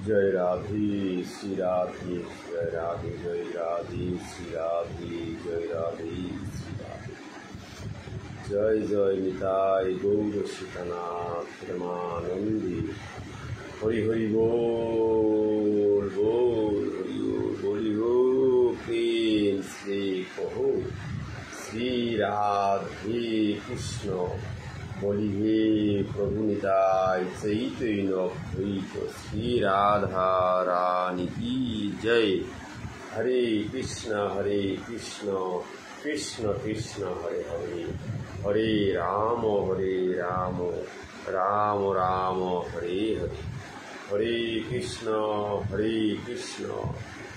जय राधे श्री राधे, जय राधे जय राधे श्री राधे, जय राधे श्री राधे। जय जय निताय गौर सीतानाथ प्रेमानंदी। हरि हरि बोल बोल हरि बोली हो। प्रेम से कहो श्री राधे कृष्ण। बोली हे प्रभु निताय चैतन्य अद्वैत श्री राधा रानी की जय। हरे कृष्ण कृष्ण कृष्ण हरे हरे, हरे राम राम राम हरे हरे। हरे कृष्ण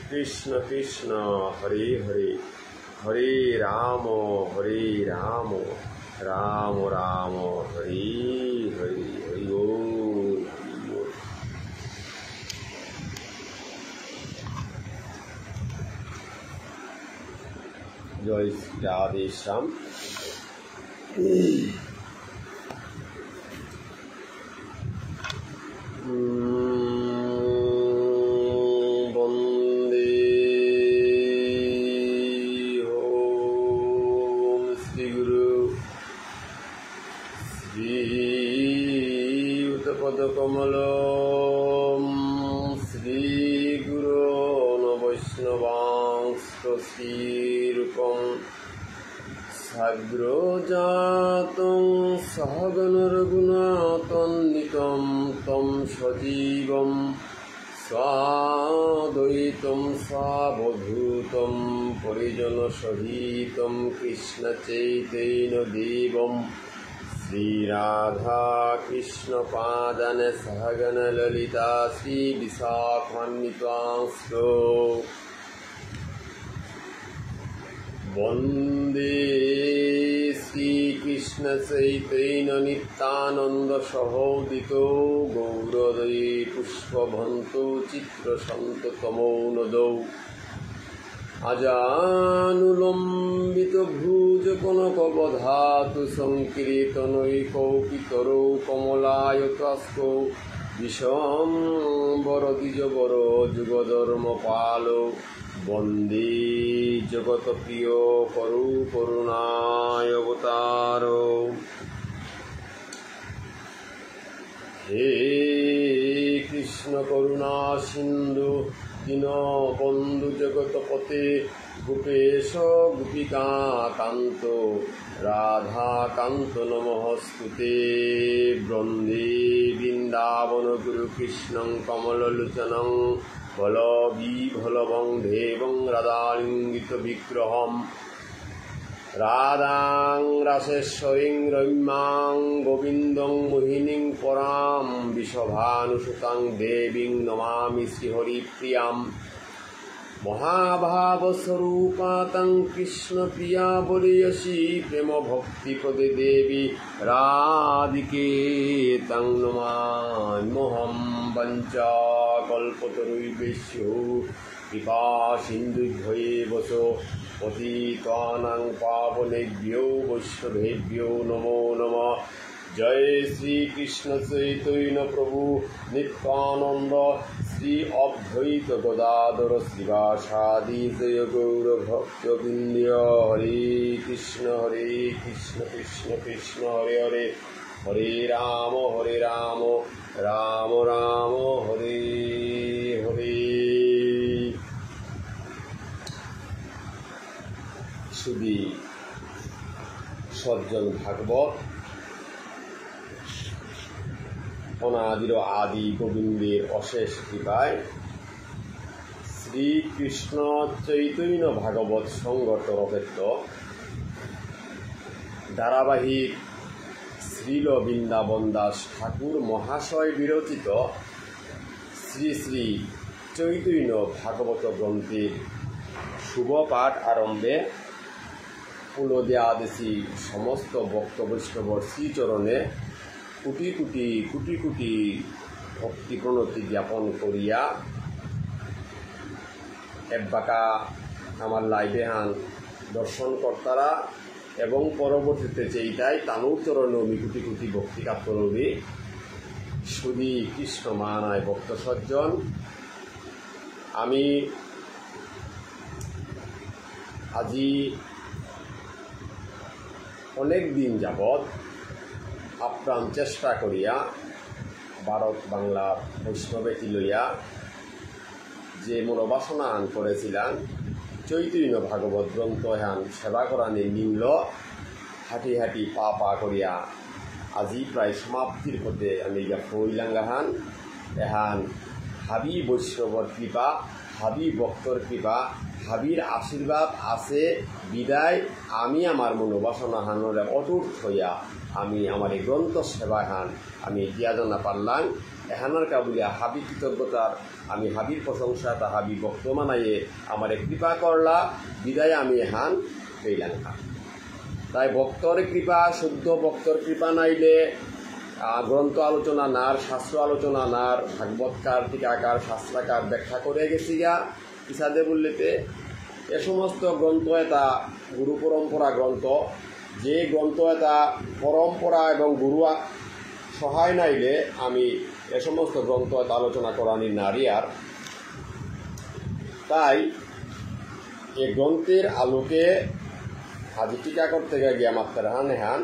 कृष्ण कृष्ण हरे हरे, हरे राम राम राम हरे हरे। हरि बोल हरि बोल। जय श्री राधे श्याम। कमल श्री गुरो वैष्णवांश्च श्रीरूपं साग्रजातं सहगण रघुनाथान्वितं तं सजीवं स्वाद्वैतं सावधूतं परिजनसहितं कृष्णचैतन्यदेवं श्री राधा कृष्ण पादन सहगण ललिता श्री विशाखान्वितांश्च वन्दे श्री कृष्ण चैतन्य नित्यानंद सहोदितो गौरदये पुष्पभन्तो चित्रसन्त तमोनदौ अजानुलम्बित भुज कनकवधातु संकीर्तनैकौपितरौ कमलायतास्कौ विशम्बर द्विजवर जुगधर्मपालो वन्दे जगत्प्रिय करु करुणावतारो। हे कृष्ण करुणा सिंधु दीनबंधु जगतपते गोपेश गोपिकान्त राधाकान्त नमस्ते। वन्दे वृन्दावन गुरु कृष्णं कमललोचनं बलविभलवं देवं राधालिङ्गित विग्रहम् राधां रासेश्वरीं रम्यां गोविन्दं मोहिनीं परां वृषभानुसुतां देवीं नमामि श्रीहरिप्रियां। महाभावस्वरूपां कृष्णप्रिया बोलयसि प्रेम भक्तिपदे देवी राधिके तं नमाम्यहं। वञ्चाकल्पतरुभ्यो कृपा सिन्धुभ्यैव च पतितानां पावनेभ्यो वैष्णवेभ्यो नमो नमः। जय श्री कृष्ण चैतन्य प्रभु नित्यानंद श्री अद्वैत गदाधर श्रीवासादि जय गौर भक्तवृंद। हरे कृष्ण कृष्ण कृष्ण हरे हरे, हरे राम राम राम हरे हरे। सुधी सज्जन भागवत अनादिर आदि गोविंदेर अशेष कृपाय श्रीकृष्ण चैतन्य भागवत संघ तरफेत धाराबाहिक श्रील बृंदावन दास ठाकुर महाशय विरचित श्री श्री चैतन्य भागवत ग्रंथेर शुभ पाठ आरम्भे पुलदेयादेशी समस्त भक्त वैष्णवर श्रीचरणे कोटि कोटि कोटि कोटि भक्ति प्रणति ज्ञापन करिया एकबाका आमार लाइभे हान दर्शनकर्तारा एवं परवर्तीते जेइटाई तानुर चरणे कोटि कोटि भक्ति कातरबी সুধী কৃষ্ণ মানায় ভক্ত সজ্জন, আমি আজি অনেক দিন যাবৎ আপ্রাণ চেষ্টা করিয়া ভারত বাংলার বৈষ্ণবেতি লইয়া যে মনোবাসনা আন করেছিলাম চৈতন্য ভাগবত গ্রন্থ হান সেবা করানি নিম্ল হাঁটি হাঁটি পা পা করিয়া আজি প্রায় সমাপ্তির পথে আমি গিয়া ফইলাঙ্গাহান এহান হাবি বৈষ্ণবর কৃপা, হাবি ভক্তর কৃপা, হাবির আশীর্বাদ আছে বিদায় আমি আমার মনোবাসনা হানরে অটুট হইয়া আমি আমার এই গ্রন্থ সেবা হান আমি দিয়া জানা পারলাম। এহানার কাবুলিয়া হাবি কৃতজ্ঞতার আমি হাবির প্রশংসা তা হাবি ভক্ত মানাইয়ে আমার কৃপা করলা বিদায় আমি এহান পেইলাম। তাই ভক্তর কৃপা, শুদ্ধ ভক্তর কৃপা নাইলে গ্রন্থ আলোচনা নার, শাস্ত্র আলোচনা নার, ভাগবতকার টিকাকার শাস্ত্রাকার ব্যাখ্যা করে গেছি গা ইসাদে বললেতে এ সমস্ত গ্রন্থ এটা গুরু পরম্পরা গ্রন্থ, যে গ্রন্থ এটা পরম্পরা এবং গুরু সহায় নাইলে আমি এ সমস্ত গ্রন্থ এটা আলোচনা করানি নারী। আর তাই এ গ্রন্থের আলোকে আজি টিকা করতে গিয়া মাত্র হান এহান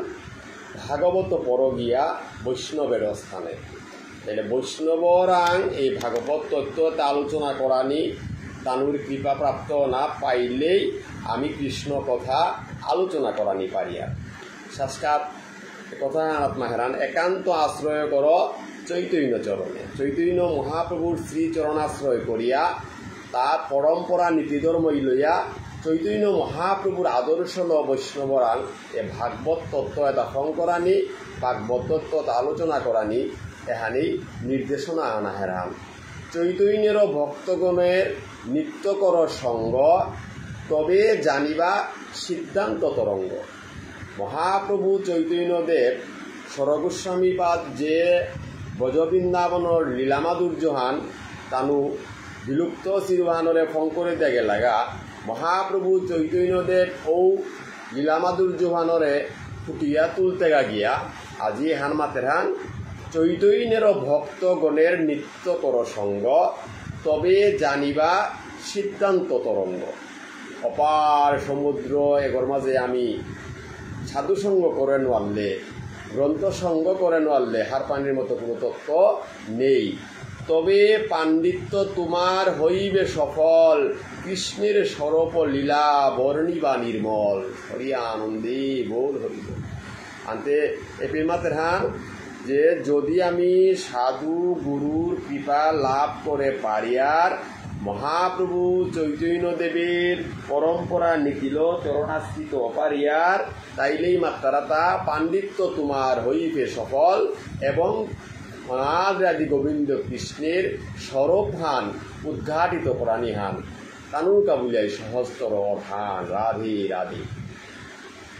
ভাগবত পর গিয়া বৈষ্ণবের স্থানে, তাহলে বৈষ্ণবরাং এই ভাগবত তত্ত্বটা আলোচনা করানি তানুর কৃপা প্রাপ্ত না পাইলেই আমি কৃষ্ণ কথা আলোচনা করানি পারিয়া। সাক্ষাৎ কথা আত্মাহেরান একান্ত আশ্রয় কর চৈতন্য চরণে, চৈতন্য মহাপ্রভুর শ্রীচরণাশ্রয় করিয়া তার পরম্পরা নীতিধর্ম লইয়া চৈতন্য মহাপ্রভুর আদর্শ ল বৈষ্ণবরাং এ ভাগবত তত্ত্ব এটা ফং করানি, ভাগবত তত্ত্ব আলোচনা করানি এহানি নির্দেশনা আনা হেরান। চৈতন্যের ভক্তগণের নিত্যকর সঙ্গ তবে জানিবা সিদ্ধান্ত তরঙ্গ। মহাপ্রভু চৈতন্যদেব সরগোস্বামীপাদ যে ব্রজবৃন্দাবনের লীলামাধুর্যহান তানু বিলুপ্ত চিরহানরে ফং করে দেগে লাগা মহাপ্রভু চৈতন্যদেব ও লীলামাধুর্যহানরে ফুটিয়া তুলতে গিয়া আজি হান মাতের হান চৈতন্যের ভক্তগণের নিত্যকর সঙ্গ তবে জানিবা সিদ্ধান্ত তরঙ্গ। অপার সমুদ্র এগর মাঝে আমি সাধুসঙ্গ করে নোয়ারলে, গ্রন্থ সঙ্গ করে নোয়ারলে হার পানির মতো কোনো তত্ত্ব নেই। তবে পাণ্ডিত্য তোমার হইবে সফল, কৃষ্ণের স্বরূপ লীলা বর্ণিবা নির্মল। হরিয়া আনন্দে বোল হরিব আনতে এপির মাতের হান যে যদি আমি সাধু গুরুর কৃপা লাভ করে পারিয়ার মহাপ্রভু চৈতন্যদেবের পরম্পরা নীতিল চরণাশ্রিত অপারিয়ার তাইলেই মাত্রাতা পাণ্ডিত্য তোমার হইবে সফল এবং আদি গোবিন্দ কৃষ্ণের স্বরূপহান উদ্ঘাটিত প্রাণীহান তানুকা বুঝাই সহস্তর অর্থান রাধে রাধে।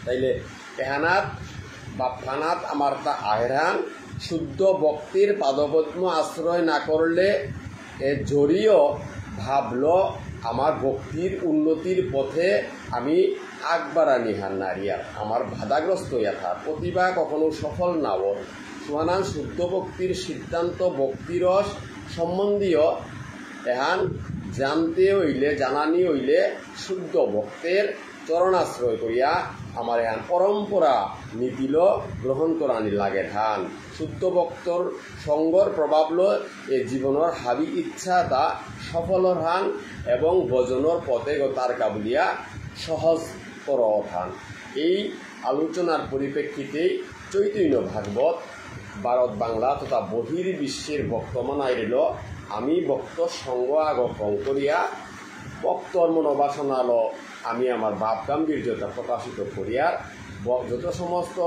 তাইলে এহানাত বাপ্পানাথ আমার তা আহেরান শুদ্ধ ভক্তির পাদপদ্ম আশ্রয় না করলে এ জড়িয় ভাবল আমার ভক্তির উন্নতির পথে আমি আগবাড়ানি হান নারিয়ার আমার বাধাগ্রস্ত ইয়াথা প্রতিভা কখনো সফল না ওর সুহানান শুদ্ধ ভক্তির সিদ্ধান্ত ভক্তিরস সম্বন্ধীয় এহান জানতে হইলে জানানি হইলে শুদ্ধ ভক্তের চরণাশ্রয় করিয়া আমার এহান পরম্পরা নীতিল গ্রহণ করানি লাগে ধান। শুদ্ধ ভক্তর সঙ্গর প্রভাবল এ জীবনের হাবি ইচ্ছা তা সফলর হান এবং ভজনের পথে তার কাবুলিয়া সহজ কর হান। এই আলোচনার পরিপ্রেক্ষিতেই চৈতন্য ভাগবত ভারত বাংলা তথা বহির বিশ্বের ভক্ত মানাইল আমি ভক্ত সঙ্গ আগপন করিয়া ভক্তর মনোবাসনাল আমি আমার ভাব গাম্ভীর্যতা প্রকাশিত করিয়ার যত সমস্ত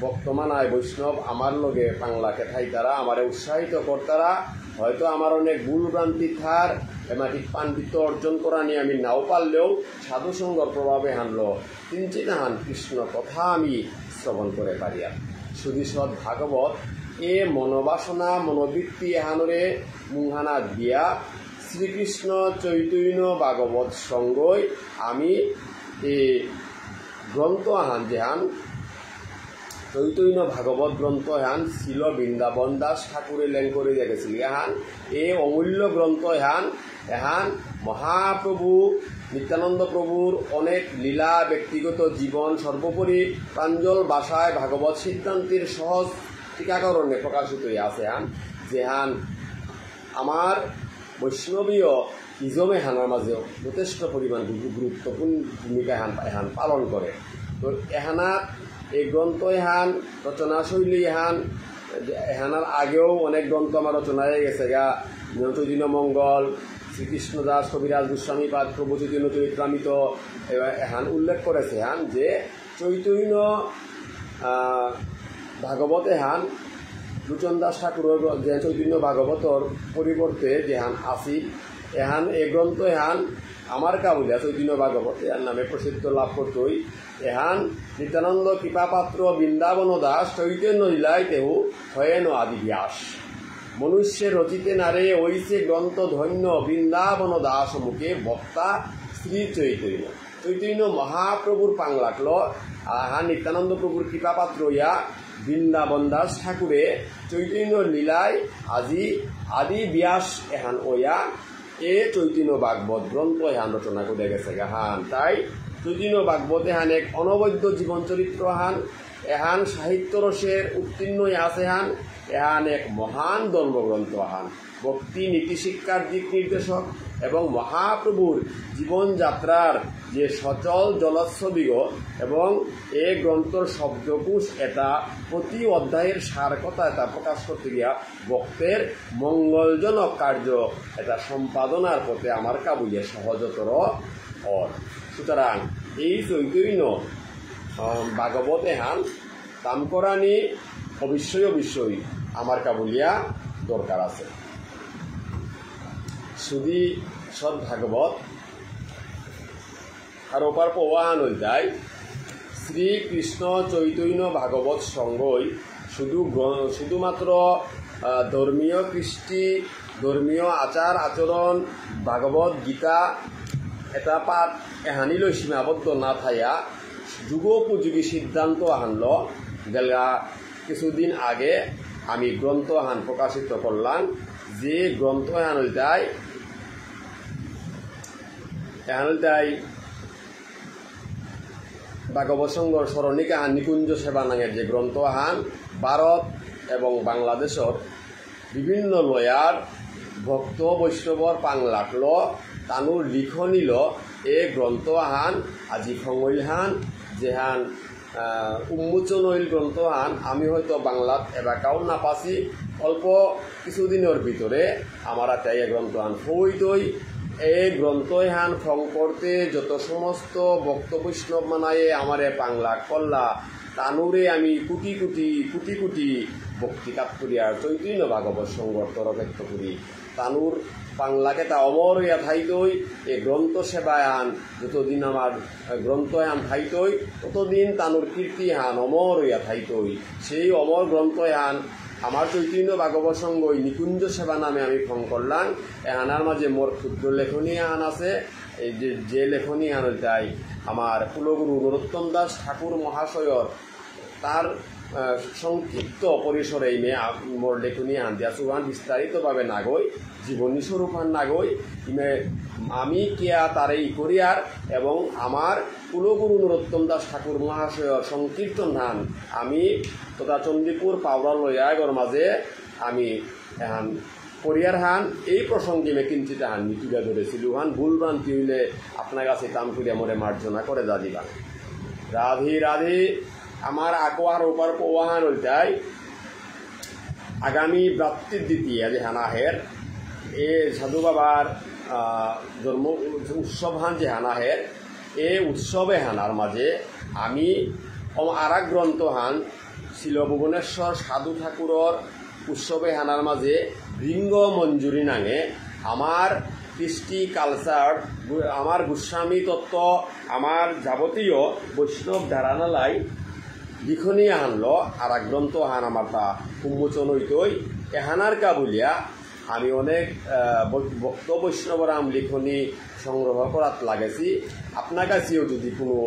ভক্তমানায় বৈষ্ণব আমার লগে বাংলাকে ঠাই তারা আমারে উৎসাহিত করতারা হয়তো আমার অনেক ভুল ভ্রান্তি থার এমাটিক পাণ্ডিত্য অর্জন করা নিয়ে আমি নাও পারলেও সাধুসঙ্গর প্রভাবে হানল কিঞ্চিত হান কৃষ্ণ কথা আমি শ্রবণ করে পারিয়া। সুধীসৎ ভাগবত এ মনোবাসনা মনোবৃত্তি এহানরে মুহানা দিয়া শ্রীকৃষ্ণ চৈতন্য ভাগবত সঙ্গই আমি এ গ্রন্থ আহান যেহান চৈতন্য ভাগবত গ্রন্থ হ্যান ছিল বৃন্দাবন দাস ঠাকুরে লেন করে দেখেছিল এহান এই অমূল্য গ্রন্থ এহান মহাপ্রভু নিত্যানন্দ প্রভুর অনেক লীলা ব্যক্তিগত জীবন সর্বোপরি প্রাঞ্জল ভাষায় ভাগবত সিদ্ধান্তের সহজ টিকাকরণে প্রকাশিত আছে হান যেহান আমার বৈষ্ণবীয় ইজমে হানার মাঝেও যথেষ্ট পরিমাণ গুরুত্বপূর্ণ ভূমিকা এহান পালন করে। তো এহানাত এই গ্রন্থ এহান রচনাশৈলী এহানার আগেও অনেক গ্রন্থ আমার রচনা হয়ে গেছে গা চৈতন্য মঙ্গল, শ্রীকৃষ্ণ দাস কবিরাজ গোস্বামী পাদ প্রভু চৈতন্য চরিত্রামৃত এহান উল্লেখ করেছে যে চৈতন্য ভাগবত এহান লোচন দাস ঠাকুরের যে চৈতন্য ভাগবতর পরিবর্তে যেহান আসিল এহান এই গ্রন্থ এহান আমার কাবুলিয়া চৈতন্য ভাগবত এহান নামে প্রসিদ্ধ লাভ করতই এহান নিত্যানন্দ কৃপাপাত্র বৃন্দাবন দাস চৈতন্য লীলায় তেহু হয়েন আদি ব্যাস মনুষ্যের রচিতে নারে ওইসে গ্রন্থ ধন্য বৃন্দাবন দাস মুখে বক্তা শ্রী চৈতন্য চৈতন্য মহাপ্রভুর পাং লাগলো আহা নিত্যানন্দ প্রভুর কৃপাপাত্র ইয়া বৃন্দাবন দাস ঠাকুরে চৈতন্য লীলায় আজি আদি ব্যাস এহান ওয়া এ চৈতন্য ভাগবত গ্রন্থ এহান রচনা করে গেছে হান তাই চৈতন্য ভাগবত এহান এক অনবদ্য জীবন চরিত্র এহান সাহিত্য রসের উত্তীর্ণ আছে এহান এক মহান ধর্মগ্রন্থ ভক্তি নীতিশিক্ষার দিক নির্দেশক এবং মহাপ্রভুর জীবনযাত্রার যে সচল জলচ্ছবিগ এবং এ গ্রন্থর শব্দকোষ এটা প্রতি অধ্যায়ের সার কথা এটা প্রকাশ করতে গিয়া ভক্তের মঙ্গলজনক কার্য এটা সম্পাদনার পথে আমার কাবুলিয়া সহজতর হয়। সুতরাং এই চৈতন্য ভাগবত এহান কাম করানি অবশ্যই আমার কাবুলিয়া দরকার আছে। শুধু সৎ ভাগবত আর ওপার প্রবাহান যায় শ্রীকৃষ্ণ চৈতন্য ভাগবত সঙ্গই শুধুমাত্র ধর্মীয় কৃষ্টি ধর্মীয় আচার আচরণ ভাগবত গীতা এটা পাঠ এহানিলৈ সীমাবদ্ধ না থাইয়া যুগোপযোগী সিদ্ধান্ত আনল গেলা কিছুদিন আগে আমি গ্রন্থ আহান প্রকাশিত করলাম যে গ্রন্থ এহানলতাই ভাগবত সংঘর স্মরণিকা নিকুঞ্জ সেবা নাঙের যে গ্রন্থ আহান ভারত এবং বাংলাদেশের বিভিন্ন লয়ার ভক্ত বৈষ্ণবর পাং লাগল তানুর লিখনিল এ গ্রন্থ আহান আজি ফঙইলহান যেহান উন্মোচন হইল গ্রন্থ আমি হয়তো বাংলাত এবাকাও না পাছি অল্প কিছুদিনের ভিতরে আমার তাই গ্রন্থ ফইতই এই গ্রন্থ ফং করতে যত সমস্ত ভক্ত বৈষ্ণব মানায়ে আমারে পাংলা কল্লা তানুরে আমি কোটি কোটি ভক্তিকাত করিয়ার চৈতন্য ভাগবত সংঘর তরফেক্ত করি তানুর পাংলাকে তা অমর হইয়া থাইতই এই গ্রন্থ সেবায় যতদিন আমার গ্রন্থ থাইতই ততদিন তানুর কীর্তি অমর হইয়া থাইতই সেই অমর গ্রন্থ আমার চৈতন্য ভাগবত সংঘই নিকুঞ্জ সেবা নামে আমি ফোন করলাম এহানার মাঝে মোর ক্ষুদ্র লেখনী আছে এই যে লেখনী তাই আমার কুলগুরু নরোত্তম দাস ঠাকুর মহাশয়র তার সংক্ষিপ্ত পরিসরে মোর লেখনী দিয়া চুহান বিস্তারিতভাবে নাগই জীবনী স্বরূপান নাগই আমি কিয়া তারে করিয়ার এবং আমার কুলগুরু নরোত্তম দাস ঠাকুর মহাশয়র সংকীর্তন আমি তথা চণ্ডীপুর পাওড়া লয়াগর মাঝে আমি করিয়ার এই প্রসঙ্গে কিঞ্চিত তুলে ধরেছিল ভুল ভ্রান্তি হইলে আপনার কাছে কাম করিয়া মরে মার্জনা করে যা দিবা রাধে রাধে আমার আকোয়ার ওপার প্রবাহান হইতাই আগামী ব্রাত্যির দ্বিতীয় যে হানাহের এ সাধু বাবার জন্ম উৎসব যে হানাহের এ উৎসবে হানার মাঝে আমি আর এক গ্রন্থ ছিল ভুবনেশ্বর সাধু ঠাকুরর উৎসবে হানার মাঝে রিঙ্গ মঞ্জুরি নাঙে আমার কৃষ্টি কালচার আমার গোস্বামী তত্ত্ব আমার যাবতীয় বৈষ্ণব ধারণালাই লিখনি আনল আর এক গ্রন্থ আমার তা উন্মোচন হইতই এহানার কাবুলিয়া আমি অনেক ভক্ত বৈষ্ণবরাম লিখনি সংগ্রহ করাত লাগেছি আপনার কাছেও যদি কোনো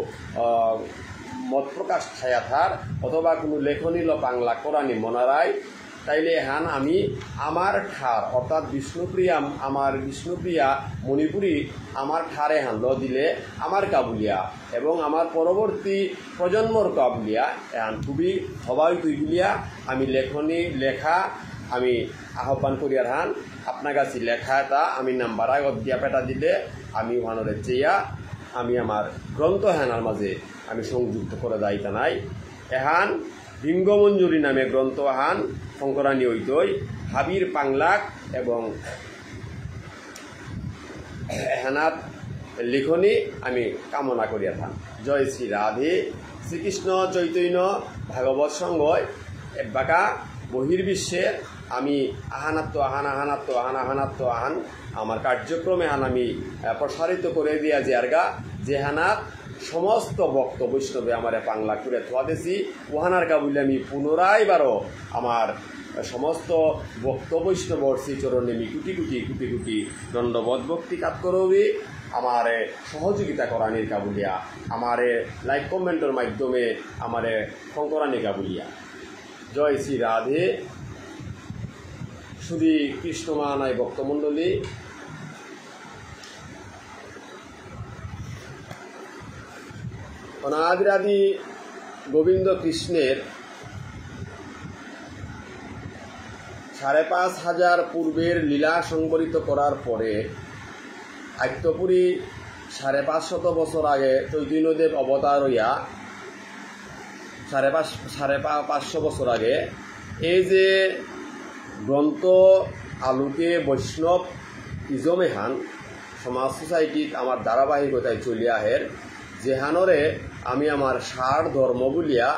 মত প্রকাশ ছায়াথার অথবা কোনো লেখনী ল বাংলা কোরআনি মনারায় তাইলে এহান আমি আমার ঠার অর্থাৎ বিষ্ণুপ্রিয়া মণিপুরী আমার ঠারে হান ল দিলে আমার কাবুলিয়া এবং আমার পরবর্তী প্রজন্মর কাবুলিয়া এহান খুবই হবাই তুইগুলিয়া আমি লেখা আমি আহ্বান করিয়ার হান আপনার কাছে লেখা এটা আমি নাম্বার আগত দিয়া পেটা দিলে আমি ওখানে চেয়া আমি আমার গ্রন্থ হেনার মাঝে আমি সংযুক্ত করে দায়িতা নাই এহান ভিঙ্গমঞ্জুরি নামে গ্রন্থ হান শঙ্করানী ঐতই হাবির পাংলাক এবং হেনাত লিখনি আমি কামনা করিয়া থান। জয় শ্রী রাধে। শ্রীকৃষ্ণ চৈতন্য ভাগবত সংঘয় এবাকা বহির্বিশ্বে আমি আহান আমার কার্যক্রমে আমি প্রসারিত করে দিয়া জিয়ারগা যেহানাত সমস্ত ভক্ত বৈষ্ণবে আমার পাংলা করে থোয়া দিছি ওহানার কাবুলে আমি পুনরায় বারো আমার সমস্ত ভক্ত বৈষ্ণবর শ্রীচরণে আমি কোটি কোটি দণ্ডবোধ ভক্তি কাজ করবি আমার সহযোগিতা করানির কাবুলিয়া আমার লাইক কমেন্টের মাধ্যমে আমার শঙ্করানি কাবুলিয়া। জয় শ্রী রাধে। শুধু কৃষ্ণমানায় ভক্তমণ্ডলী অনাদিরাদি গোবিন্দ কৃষ্ণের ৫,৫০০ পূর্বের লীলা সংবলিত করার পরে আত্যপুরী ৫৫০ বছর আগে চৈতন্যদেব অবতার হইয়া ৫৫০ বছর আগে এই যে গ্রন্থ আলোকে বৈষ্ণব ইজমেহান সমাজ সোসাইটিত আমার ধারাবাহিকতায় চলিয়া আহের যেহানরে আমি আমার সার ধর্ম বলিয়া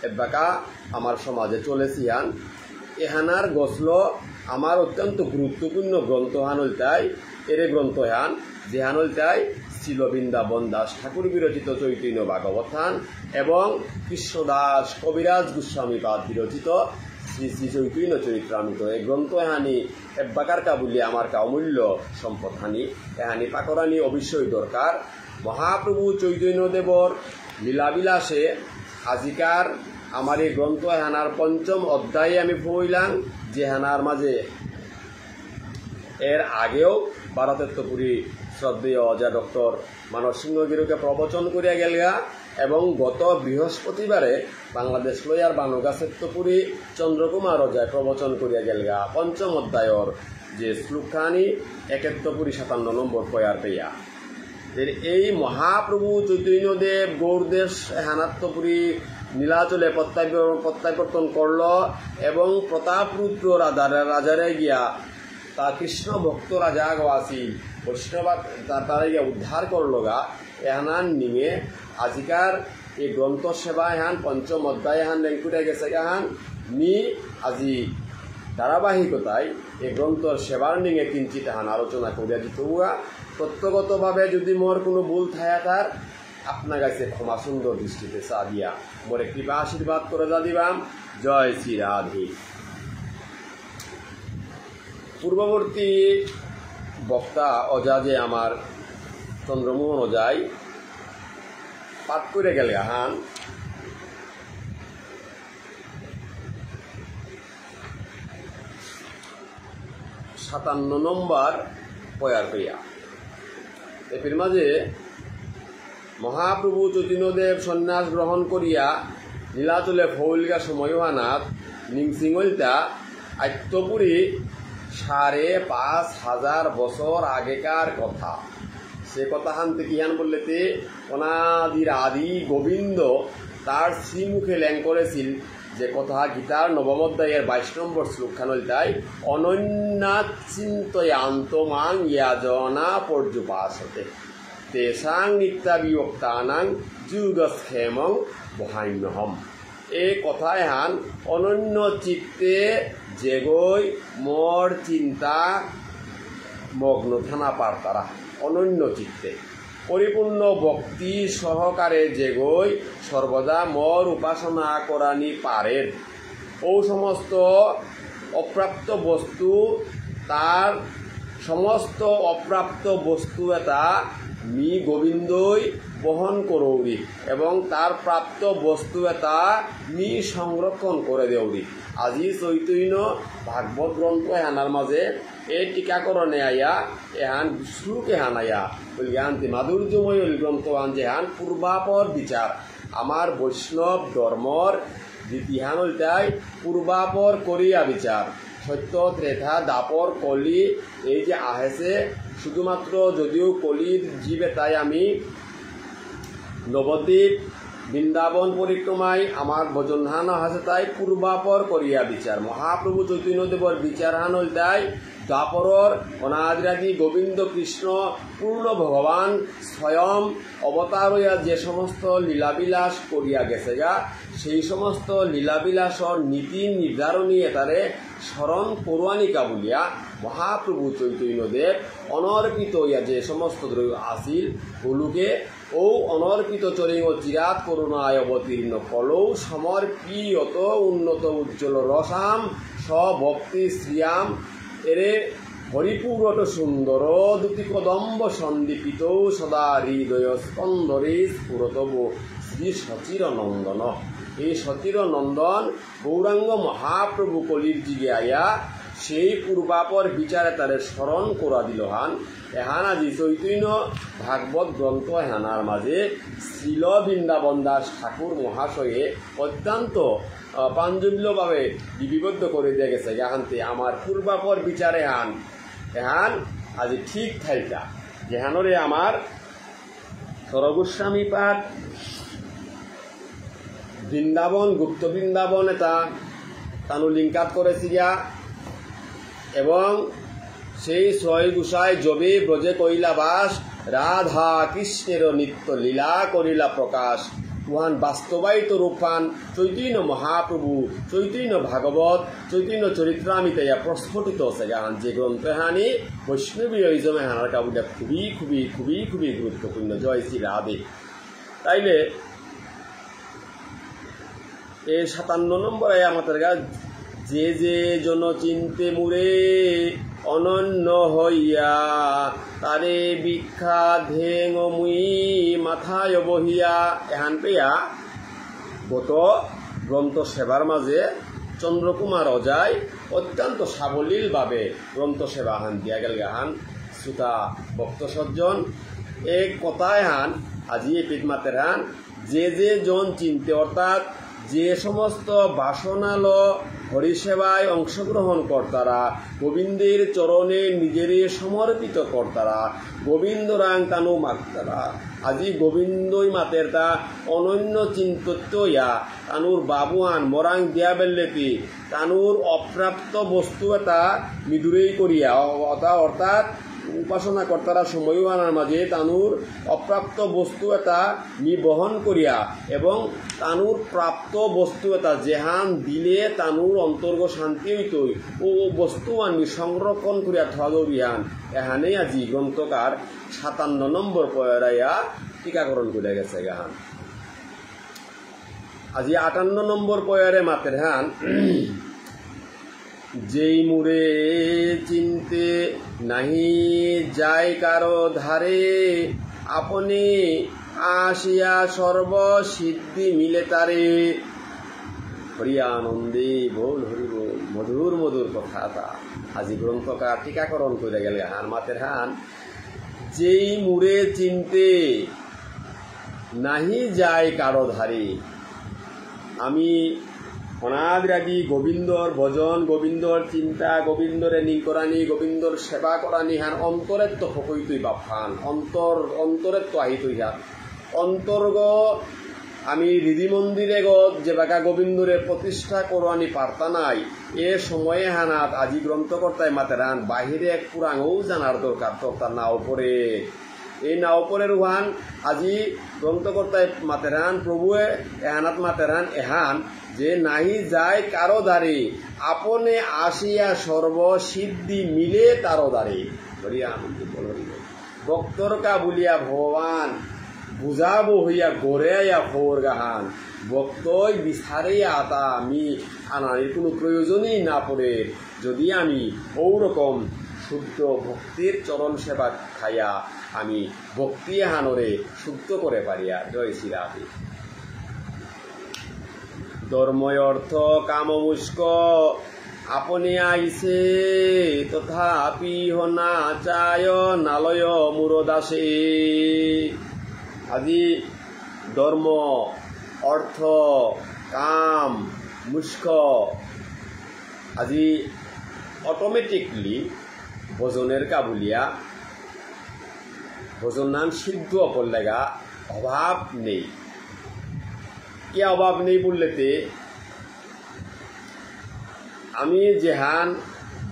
এবাকা আমার সমাজে চলেছি হান এহানার গছল আমার অত্যন্ত গুরুত্বপূর্ণ গ্রন্থ হানলতাই এরে গ্রন্থ হান যেহানলতাই ছিল বৃন্দাবন দাস ঠাকুর বিরচিত চৈতন্য ভাগবতান এবং কৃষ্ণদাস কবিরাজ গোস্বামীপাদ বিরচিত শ্রী শ্রী চৈতন্য চরিত্রামৃত এই গ্রন্থ এহানি এব্বাকার কাবুলি আমার অমূল্য সম্পদ হানি এহানি পাকরানি অবশ্যই দরকার। মহাপ্রভু চৈতন্যদেবর লীলাবিলাসে আজিকার আমার এই গ্রন্থ এহানার পঞ্চম অধ্যায়ে আমি পড়লাম যেহানার মাঝে এর আগেও ভারতেত্বপুরী শ্রদ্ধেয় অজা ডক্টর মানব সিংহগিরুকে প্রবচন করিয়া গেলগা এবং গত বৃহস্পতিবারে বাংলাদেশ লয়ার বানুগাছেত্তপুরী চন্দ্রকুমার অজায় প্রবচন করিয়া গেলগা পঞ্চম অধ্যায়র যে শ্লোকখানি ৭১ নম্বর পয়ার পেয়া এই মহাপ্রভু চৈতন্যদেব গৌরদেশ হানাত্তপুরী নীলাচলে প্রত্যাবর্তন করল এবং প্রতাপরুদ্র রাজারে গিয়া তা কৃষ্ণ ভক্ত রাজা গাছি বৈষ্ণবা তারা গিয়া উদ্ধার করল গা এহানান নিমে আজিকার এই গ্রন্থ সেবা এহান পঞ্চম অধ্যায় এহান রেঙ্কুটে গেছে গাহান নি আজি ধারাবাহিকতায় এই গ্রন্থর সেবার নিয়ে কিঞ্চিত এহান আলোচনা করিয়া দিত তত্ত্বগতভাবে যদি মোর কোনো ভুল থায়া তার আপনার কাছে ক্ষমা সুন্দর দৃষ্টিতে চা দিয়া মোরে কৃপা আশীর্বাদ করে যা দিবাম। জয় শ্রী রাধে। পূর্ববর্তী বক্তা অজা যে আমার চন্দ্রমোহন অজাই পাঠ করে গেলে হান সাতান্ন নম্বর পয়ার পেয়া এর মাঝে মহাপ্রভু চৈতন্যদেব সন্ন্যাস গ্রহণ করিয়া নীলাচলে ফৌলগা সময়হানাত নিংসিংলতা আত্যপুরী ৫,৫০০ বছর আগেকার কথা। সে কথা হানতে কিহান বললেতে অনাদির আদি গোবিন্দ তার শ্রীমুখে ল্যাং করেছিল যে কথা গীতার নবম অধ্যায়ের ২২ নম্বর শ্লোকখানলতাই অনন্যাচিন্তয়ান্তমাং ইয়াজনা পর্যুপাসতে তেষাং নিত্যাবিভক্তানাং যুগক্ষেমং বহাম্যহম। এই কথায় হান অনন্য চিত্তে যেগৈ মর চিন্তা মগ্ন থানা পার তারা অনন্য চিত্তে পরিপূর্ণ ভক্তি সহকারে যেগৈ সর্বদা মর উপাসনা করানি পারেন ও সমস্ত অপ্রাপ্ত বস্তু তার সমস্ত অপ্রাপ্ত বস্তু এটা মি গোবিন্দই বহন করৌরি এবং তার প্রাপ্ত বস্তু এটা নি সংরক্ষণ করে দেউরি। আজি চৈতন্য ভাগবত গ্রন্থ এহানার মাঝে এই টিকাকরণে আইয়া এহান শ্লোকে হান আইয়া বলগান্তি মাধুর্যময় গ্রন্থ আন যেহান পূর্বাপর বিচার আমার বৈষ্ণব ধর্মর দ্বিতীহান হইতাই পূর্বাপর করিয়া বিচার সত্য ত্রেতা দাপর কলি এই যে আহেছে শুধুমাত্র যদিও কলির জীবে তাই আমি নবদ্বীপ বৃন্দাবন পরিক্রমায় আমার ভজনহান আছে তাই পূর্বাপর করিয়া বিচার মহাপ্রভু চৈতন্যদেবর বিচারহান হল তাই দ্বাপরর অনাদিরাদি গোবিন্দ কৃষ্ণ পূর্ণ ভগবান স্বয়ং অবতার হইয়া যে সমস্ত লীলাবিলাস করিয়া গেছে গা সেই সমস্ত লীলাবিলাসর নীতি নির্ধারণী এটারে স্মরণ করুয়ানিকা বলিয়া মহাপ্রভু চৈতন্যদেব অনর্পিত হইয়া যে সমস্ত দ্রব্য আসিল গুলোকে ও অনর্পিত চরিং ও চিরাত করুণায় অবতীর্ণ কলৌ সমর্পিয়ত উন্নত উজ্জ্বল রসাম স্বভক্তি শ্রিয়াম এরে হরিপুরট সুন্দর দুটি কদম্ব সন্দীপিত সদা হৃদয় স্কন্দরে স্ফুরতব শ্রী সচির নন্দন। এই সচির নন্দন গৌরাঙ্গ মহাপ্রভু কলির জিগে আয়া সেই পূর্বাপর বিচারে তারে স্মরণ করা দিল হান এহান আজি চৈতন্য ভাগবত গ্রন্থ এহানার মাঝে শ্রীল বৃন্দাবন দাস ঠাকুর মহাশয়ে অত্যন্ত প্রাঞ্জল্যভাবে লিপিবদ্ধ করে দিয়ে গেছে এহানতে আমার পূর্বাপর বিচারে এহান আজি ঠিক থাইটা যেহানরে আমার সরগোস্বামী পাঠ বৃন্দাবন গুপ্ত বৃন্দাবন এটা তানু লিঙ্কাত করেছি গিয়া এবং সেই ছয় গোসাই জবে ব্রজে কইলা বাস রাধা কৃষ্ণের নিত্য লীলা করিলা প্রকাশ উহান বাস্তবায়িত রূপান চৈতন্য মহাপ্রভু চৈতন্য ভাগবত চৈতন্য চরিত্রামিতে প্রস্ফুটিত আছে গান যে গ্রন্থ হানি বৈষ্ণবী ঐজমে হানার কাবুটা খুবই খুবই খুবই খুবই গুরুত্বপূর্ণ। জয় শ্রী রাধে। তাইলে এই 57 নম্বরে আমাদের গাছ যে যে জন চিন্তে মুরে অনন্য হইয়া তারে বিখ্যাত ধেং মুই মাথায় বহিয়া এহান পেয়া গত গ্রন্থ সেবার মাঝে চন্দ্রকুমার অজায় অত্যন্ত সাবলীলভাবে গ্রন্থ সেবা হান দিয়া গেল গাহান শ্রোতা ভক্ত সজ্জন এক কথায় হান আজি এপিট মাতের হান যে যে জন চিনতে অর্থাৎ যে সমস্ত বাসনাল হরিসেবায় অংশগ্রহণ কর্তারা গোবিন্দের চরণে নিজেরে সমর্পিত কর্তারা গোবিন্দ রাং তানু মাক্তারা আজি গোবিন্দই মাতের তা অনন্য চিন্তত্য ইয়া তানুর বাবুয়ান মরাং দিয়া বেল্লেতি তানুর অপ্রাপ্ত বস্তু এটা মিদুরেই করিয়া অর্থাৎ উপাসনা কর্তারা সময়ও আনার মাঝে তানুর অপ্রাপ্ত বস্তু এটা নি বহন করিয়া এবং তানুর প্রাপ্ত বস্তু এটা যেহান দিলে তানুর অন্তর্গ শান্তি হইতই ও বস্তু আনি সংরক্ষণ করিয়া থরিয়ান এহানেই আজি গ্রন্থকার 57 নম্বর পয়রাইয়া টিকাকরণ করে গেছে গাহান। আজি 58 নম্বর পয়ারে মাতের হান যেই মুরে চিনতে নাহি যায় কারো ধারে আপনি আসিয়া সর্বসিদ্ধি মিলে তারে। হরিয়া আনন্দে বল হরি বল মধুর মধুর কথা তা আজি গ্রন্থকার টিকাকরণ করে গেলে হান মাতের হান যেই মুরে চিনতে নাহি যায় কারো ধারে আমি অনাদিরাদি গোবিন্দর ভজন গোবিন্দর চিন্তা গোবিন্দরে নিকরানি গোবিন্দর সেবা করানি হান অন্তরের তো হকইতুই বাপান অন্তরের তো আহিতুই হান অন্তর্গ আমি হৃদি মন্দিরে যে বাকা গোবিন্দরে প্রতিষ্ঠা করানি পারতা নাই এ সময়ে হানাত আজি গ্রন্থকর্তায় মাতের হান বাহিরে এক পুরাঙও জানার দরকার তোর তার নাও পরে এই নাও পরে রুহান আজি গ্রন্থকর্তায় মাতেরান প্রভুয়ে এহানাত মাতেরান এহান যে নাহি যায় কারো দ্বারে আপনে আসিয়া সর্বসিদ্ধি মিলে তারো দ্বারে। হরিয়া আনন্দ ভক্তর কা বলিয়া ভগবান বুঝাবো হইয়া গড়ে আয়া ফোর গাহান ভক্তই বিচারে আতা আমি আনার কোনো প্রয়োজনই না পড়ে যদি আমি ওরকম শুদ্ধ ভক্তির চরণ সেবা খাইয়া আমি ভক্তি হানরে শুদ্ধ করে পারিয়া। জয় শ্রীরাধে। ধর্ময় অর্থ কাম মুস্ক আপনি আইসে তথাপি হনা চায় নালয় মুরদাসে। আজি ধর্ম অর্থ কাম মুস্ক আজি অটোমেটিকলি ভজনের কাবুলিয়া ভজন নাম সিদ্ধ পড়লেগা অভাব নেই। কে অভাব নেই বললেতে আমি যেহান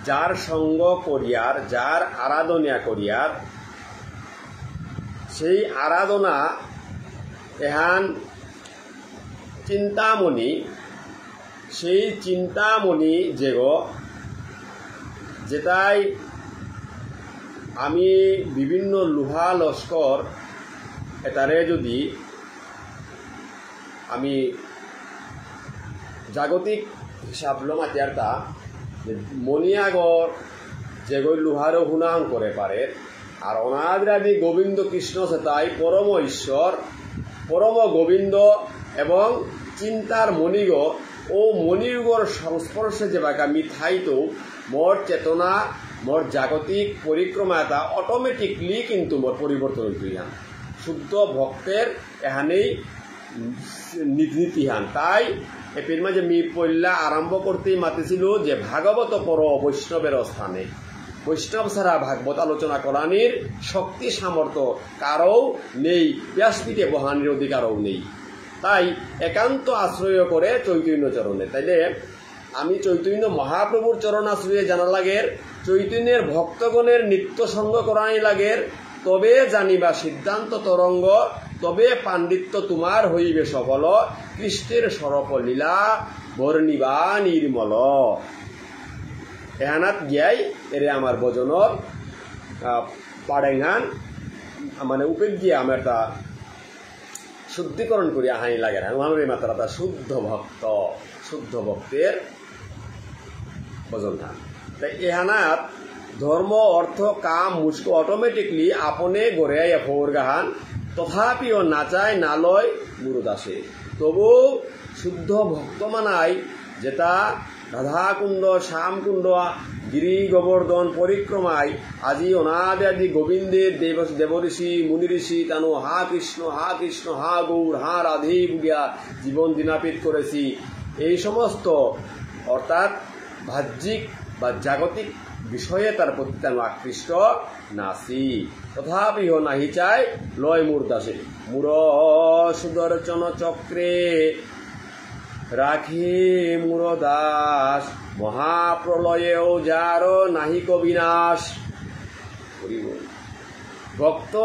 যার সঙ্গ করিয়ার যার আরাধনা করিয়ার সেই আরাধনা এহান চিন্তামণি সেই চিন্তামণি যেটাই আমি বিভিন্ন লোহা লস্কর এটারে যদি আমি জাগতিক হিসাব মাতিয়ারটা মণিয়াগর যেগৈ লোহারও হুনাহন করে পারে আর অনাদ্রাদি গোবিন্দ কৃষ্ণ সেটাই পরম ঈশ্বর পরম গোবিন্দ এবং চিন্তার মণিগ ও মণিগর সংস্পর্শে যেভাবে আমি থাইতো মোর চেতনা মোর জাগতিক পরিক্রমা এটা অটোমেটিকলি কিন্তু মোর পরিবর্তন হইয়ান শুদ্ধ ভক্তের এহানেই নীতিহান। তাই এপির মাঝে মি পল্লা আরম্ভ করতেই মাতিছিল যে ভাগবত পর বৈষ্ণবের স্থানে বৈষ্ণব ছাড়া ভাগবত আলোচনা করানির শক্তি সামর্থ্য কারও নেই, ব্যাসপীঠে বহানির অধিকারও নেই। তাই একান্ত আশ্রয় করে চৈতন্য চরণে। তাইলে আমি চৈতন্য মহাপ্রভুর চরণ আশ্রয়ে জানা লাগের, চৈতন্যের ভক্তগণের নিত্য সঙ্গ করানি লাগের, তবে জানিবা সিদ্ধান্ত তরঙ্গ, তবে পাণ্ডিত্য তোমার হইবে সফল, কৃষ্ণের সরপ লীলা বর্ণিবা নির্মল। এহানাত গিয়াই এরে আমার ভজনর পাড়েঙ্গান মানে উপেদ গিয়ে আমার তা শুদ্ধিকরণ করিয়া হানি লাগে না। আমার এই মাত্রাটা শুদ্ধ ভক্তের ভজন ধান। তাই এহানাত ধর্ম অর্থ কাম মুস্ক অটোমেটিকলি আপনে গড়ে ফোর গাহান তথাপিও নাচায় নালয় মুরুদাসে। তবু শুদ্ধ ভক্ত মানাই যেটা রাধাকুণ্ড শ্যামকুণ্ড গিরি গোবর্ধন পরিক্রমায় আজি অনাদি আদি গোবিন্দের দেবঋষি মুনি ঋষি তানু হা কৃষ্ণ হা গৌর হা রাধে বুগিয়া জীবন দিনাপিত করেছি। এই সমস্ত অর্থাৎ বাহ্যিক বা জাগতিক বিষয়ে তার প্রতি তানু আকৃষ্ট নাসি। তথাপিও নাহি চাই লয় মুরদাসে। মুর সুদর্শন চক্রে রাখে মুর দাস, মহাপ্রলয়েও যার নাহিক বিনাশ। ভক্ত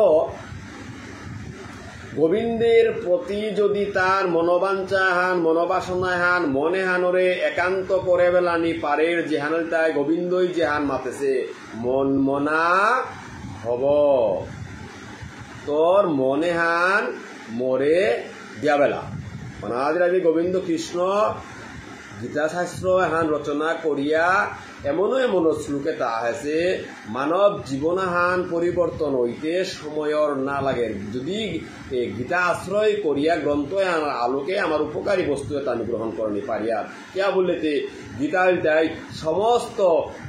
গোবিন্দের প্রতি যদি তার মনোবাঞ্ছা হান মনোবাসনা হান মনে হানরে একান্ত করে বেলানি পারের যেহান তাই গোবিন্দই যেহান মাতেছে মন মনা হব, তোর মনে হান মরে দিয়াবেলা। অনাদি গোবিন্দ কৃষ্ণ গীতা শাস্ত্র এহান রচনা করিয়া এমন শ্লোকে তা আছে মানব জীবনাহান পরিবর্তন হইতে সময়র না লাগে। যদি গীতা আশ্রয় করিয়া গ্রন্থ আলোকে আমার উপকারী বস্তু এটা গ্রহণ করনি পারিয়া কিয়া বললেতে গীতা দেয় সমস্ত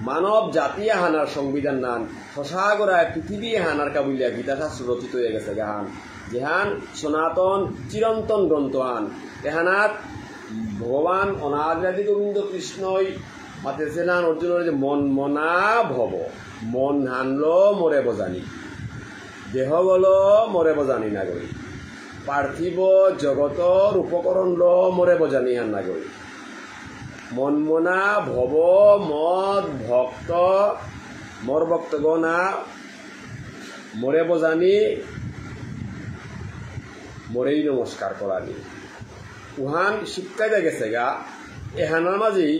মানব জাতি হানার সংবিধান নান শশাগরায় পৃথিবী হানার কাবুলিয়া গীতা শাস্ত্র রচিত হয়ে গেছে গাহান যেহান সনাতন চিরন্তন গ্রন্থ হান। এহানাত ভগবান অনাদি গোবিন্দ কৃষ্ণই মাতেছিলেন অর্জুনের যে মন মনা ভব, মন হানলো মরে বজানি, দেহ বল মরে বজানি নাগরি, পার্থিব জগতর উপকরণ ল মরে বজানি হান নাগরি, মন মনা ভব মদ ভক্ত মর ভক্তগণা মরে বজানি মরেই নমস্কার করানি। উহান শিক্ষা দিয়ে গেছে গা এহানার মাঝেই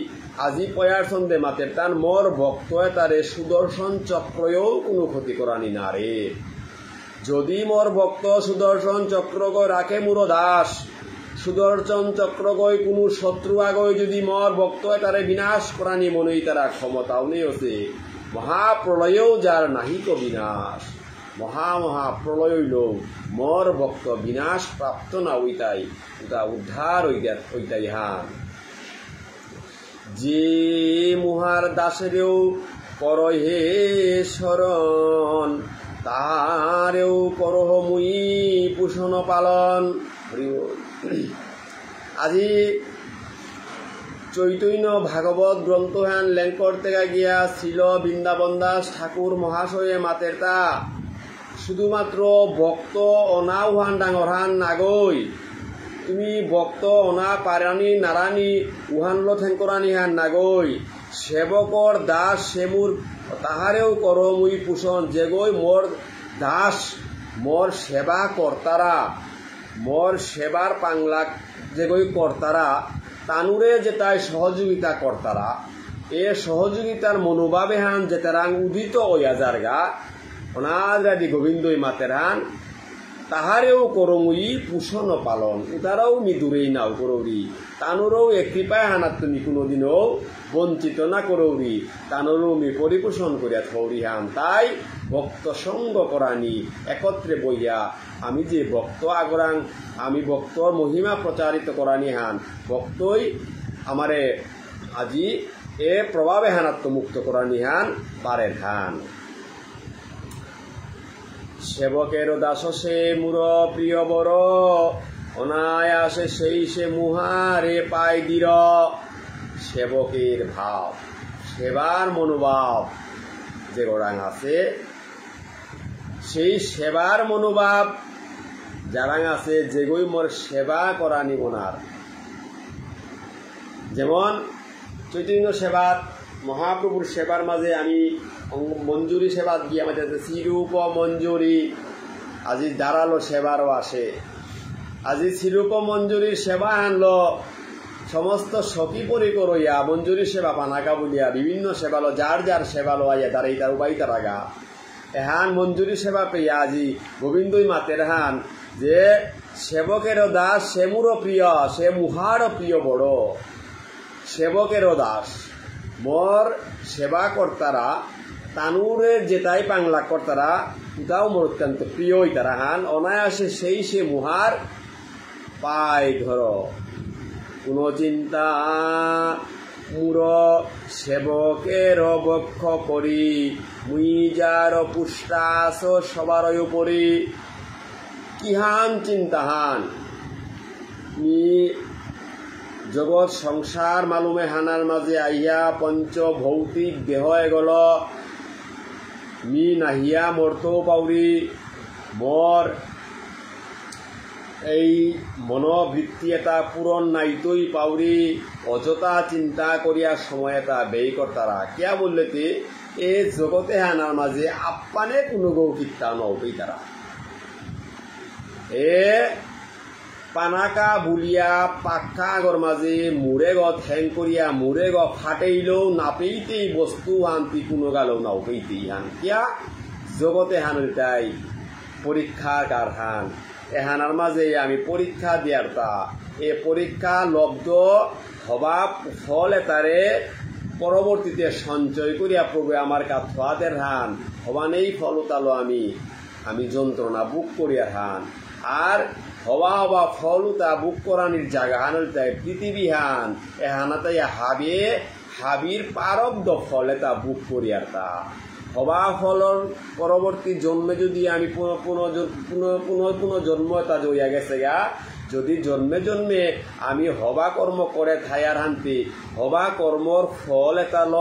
আজি পয়ার ছন্দে মাতের টান মর ভক্ত তারে সুদর্শন চক্রও কোনো ক্ষতি করানি না রে। যদি মর ভক্ত সুদর্শন চক্র গয় রাখে মুর দাস, সুদর্শন চক্র গয় কোনো শত্রু আগয় যদি মর ভক্ত তারে বিনাশ করানি মনেই তারা ক্ষমতাও নেই আছে। মহাপ্রলয়েও যার নাহিক বিনাশ। মহা প্রলয় হইল মর ভক্ত বিনাশ প্রাপ্ত না ওইটাই ওটা উদ্ধার ওইটাই হান। যে মুহার দাসেরেও করয় হে শরণ, তাহারেও করহ মুই পোষণ পালন। আজি চৈতন্য ভাগবত গ্রন্থ হ্যান লেঙ্কর থেকে গিয়া ছিল বৃন্দাবন দাস ঠাকুর মহাশয়ে মাতের তা শুধুমাত্র ভক্ত অনা উহান ডাঙর হান নাগই, তুমি ভক্ত অনা পারানি নারানি উহানল ঠেঙ্করানি হান নাগই, সেবকর দাস সেমুর তাহারেও কর মুই পোষণ। যেগই মোর দাস মোর সেবা কর্তারা, মোর সেবার পাংলা যেগই কর্তারা তানুরে যেটাই সহযোগিতা কর্তারা, এ সহযোগিতার মনোভাবে হান যেতারাং উদিত ওয়া জারগা অনাদি গোবিন্দই মাতের হান তাহারেও করমুই পোষণ পালন। উতারাও মি দূরেই নাও করৌরি, তানুরও এ কৃপায় হানাত তুমি কোনোদিনও বঞ্চিত না করৌরি, তানুরও মি পরিপোষণ করিয়া থৌরি হান। তাই ভক্ত সঙ্গ করানি একত্রে বইয়া আমি যে ভক্ত আগরাং, আমি ভক্তর মহিমা প্রচারিত করানি হান, ভক্তই আমারে আজি এ প্রভাবে হানাত্ম মুক্ত করানি হান পারেন হান। সেবকের দাস সে মুর প্রিয় বর, অনায়াসে সেই সে মুহারে পায় দৃঢ়। সেবকের ভাব সেবার মনোভাব যে গোড়াং আছে, সেই সেবার মনোভাব যারাং আছে যেগই মোর সেবা করা নিবনার। যেমন চৈতন্য সেবাত মহাপ্রভুর সেবার মাঝে আমি মঞ্জুরি সেবাত গিয়ে আমাদের শ্রীরূপ মঞ্জুরি আজি দাঁড়ালো সেবারও আসে। আজি শ্রীরূপ মঞ্জুরির সেবা আনলো সমস্ত সখী পরিকর হইয়া মঞ্জুরি সেবা পানাকা বলিয়া বিভিন্ন সেবালো যার যার সেবালো আইয়া দাঁড়াই তার উবাই তারাগা এহান মঞ্জুরি সেবা পেয়া আজি গোবিন্দই মাতের হান যে সেবকেরও দাস সেমুরও প্রিয়, সে মুহারও প্রিয় বড়। সেবকেরও দাস মোর সেবা কর্তারা তানুরের যেটাই পাংলা কর্তারা তাও মোর অত্যন্ত প্রিয়ই তারা হান। অনায়াসে সেই সে মুহার পায় ধর কোন চিন্তা মুর সেবকের বক্ষ করি, মুই যার পুষ্টাস সবার উপরি। কিহান চিন্তাহান মি জগৎ সংসার মালুমে হানার মাঝে আইয়া পঞ্চ ভৌতিক দেহ এগল মি নাহিয়া মরতেও পাউরি। মর এই মনোবৃত্তি এটা পূরণ নাইতই পাউরি, অযথা চিন্তা করিয়া সময় এটা ব্যয় কর্তারা কিয়া বললেতে এ জগতে হানার মাঝে আপ্পানে কোনো গৌকিত্তা নৌকই তারা এ পানাকা বুলিয়া পাক্কা আগর মাঝে মুরে গ ঠেং করিয়া মুরে গ ফাটেইলেও নাপেইতেই বস্তু হানতি কোনো গালেও নাওপেইতেই হান। কিয়া জগতে হানটাই পরীক্ষার কার হান। এহানার মাঝে আমি পরীক্ষা দিয়ার তা এ পরীক্ষা লব্ধ হবা ফল এটারে পরবর্তীতে সঞ্চয় করিয়া প্রভু আমার কাথোয়াদের হান হবানেই ফল উতালো আমি যন্ত্রণা বুক করিয়ার হান। আর হওয়া হওয়া ফলুতা বুক করানির জায়গা হানতাই পৃথিবী হান এহানাতাই হাবির পারব্দ ফলে তা বুক করিয়ার তা হবা ফলর পরবর্তী জন্মে যদি আমি পুনঃ জন্ম তা জইয়া গেছে গা, যদি জন্মে জন্মে আমি হবা কর্ম করে থায়ার হানতে হবা কর্মর ফল এটা ল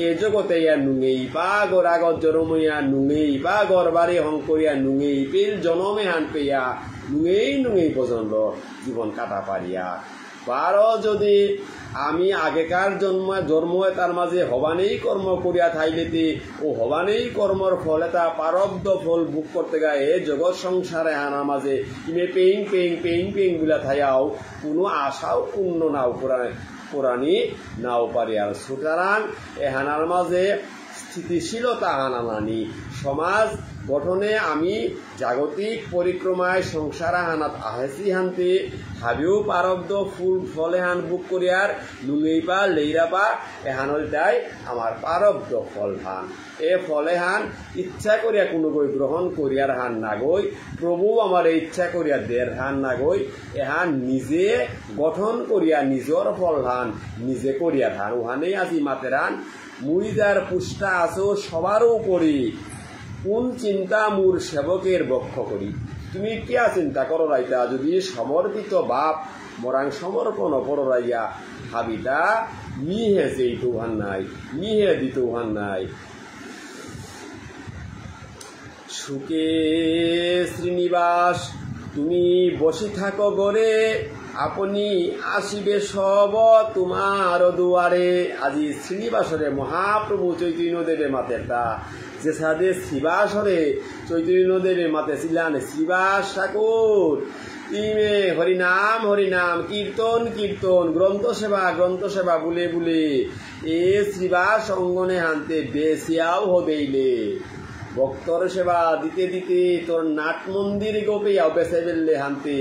এ জগতে ইয়া নুঙেই পা গরাগত জন্মইয়া নুঙেই পা গরবারে হংকরিয়া নুঙেই পেল জনমে হান পেয়া নুঙেই পর্যন্ত জীবন কাটা পারিয়া বারো যদি আমি আগেকার জন্ম তার মাঝে হবানেই কর্ম করিয়া থাইলেতে ও হবানেই কর্মর ফল এটা পারব্দ ফল বুক করতে গায়ে জগৎ সংসারে হানার মাঝে ইমে পেইং গুলা থাইয়াও কোনো আশাও পূর্ণ নাও পুরানি নাও পারি। আর সুতরাং এ হানার মাঝে স্থিতিশীলতা হানানানি সমাজ গঠনে আমি জাগতিক পরিক্রমায় সংসার হানাত আহেসি হানতে হাবিও পারব্দ ফুল ফলে হান বুক করিয়ার লুঙেইপা লেইরাপা এহানল তাই আমার পারব্দ ফল হান এ ফলে হান ইচ্ছা করিয়া কোনো গই গ্রহণ করিয়ার হান না গই প্রভু আমার ইচ্ছা করিয়া দের হান না গই এহান নিজে গঠন করিয়া নিজর ফল হান নিজে করিয়া হান ওহানেই আজি মাতের হান মুই যার পুষ্টা আছো সবারও করি কোন চিন্তা মূর সেবকের বক্ষ করি তুমি কিয়া চিন্তা করো রাইতা যদি সমর্পিত বাপ মরাং সমর্পণ করো রাইয়া হাবিতা মিহে যেইটু হান নাই মিহে দিত হান নাই সুখে শ্রীনিবাস তুমি বসি থাকো গরে আপনি আসিবে সব তোমার দুয়ারে আজি শ্রীনিবাসরে মহাপ্রভু চৈতন্যদেবে মাতেটা যে সাদে শ্রীবাসরে চৈতন্যদেবে মাতে ছিলেন শ্রীবাস ঠাকুর তিমে হরিনাম হরিনাম কীর্তন কীর্তন গ্রন্থ সেবা বলে বলে এ শ্রীবাস অঙ্গনে হানতে বেশিয়াও হবেইলে ভক্তর সেবা দিতে দিতে তোর নাট মন্দির গোপেয়াও বেসে ফেললে হানতে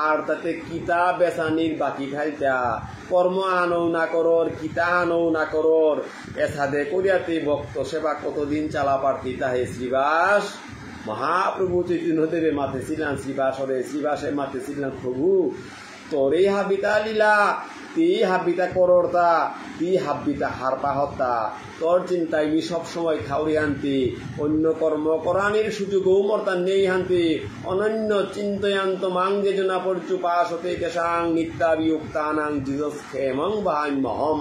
আর তাতে কিতা বেসানির বাকি খাইতা কর্ম আনৌ না করর কিতা আনৌ না করর এসাদে করিয়াতে ভক্ত সেবা কতদিন চালা পারতি তাহে শ্রীবাস মহাপ্রভু চৈতন্যদেবে মাতে ছিলেন শ্রীবাসরে শ্রীবাসে মাতে ছিলেন প্রভু তোরে হাবিতা লীলা তি হাবিতা কররতা তি হাবিতা হারপা হত্যা তোর চিন্তায় মি সবসময় খাউরি আনতি অন্য কর্ম করানির সুযোগও মর্তান নেই হান্তি অনন্য চিন্তয়ান্ত মাং যেজনা পরচু পাশ হতে কেশাং নিত্যাবিয়ুক্তানাং জিজস খেমং বাহাম্যহম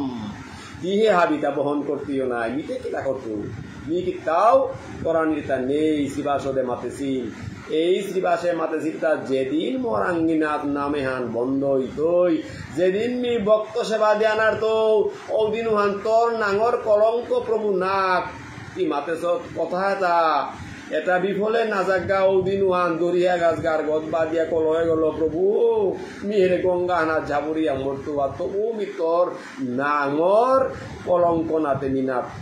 তিহে হাবিতা বহন করতেও নাই মিতে কিতা করত মি কিতাও করানির তা নেই শ্রীবাসদে মাতেছিল এই শ্রীবাসে মাতেছিল তা যেদিন মরাঙ্গিনাথ নামে হান বন্ধ হইতই যেদিন মি ভক্ত সেবা দেয়ানার তো ওদিন হান তোর নাঙর কলঙ্ক প্রভু নাক কি মাতেছ কথা এটা বিফলে না জাগা ওদিন হান দরিয়া গাছ গার গদ বা দিয়া কল হয়ে গেল প্রভু মিহেরে গঙ্গা হানা ঝাবুরিয়া মরতো বা তবু মি তোর নাঙর কলঙ্ক নাতে মিনাত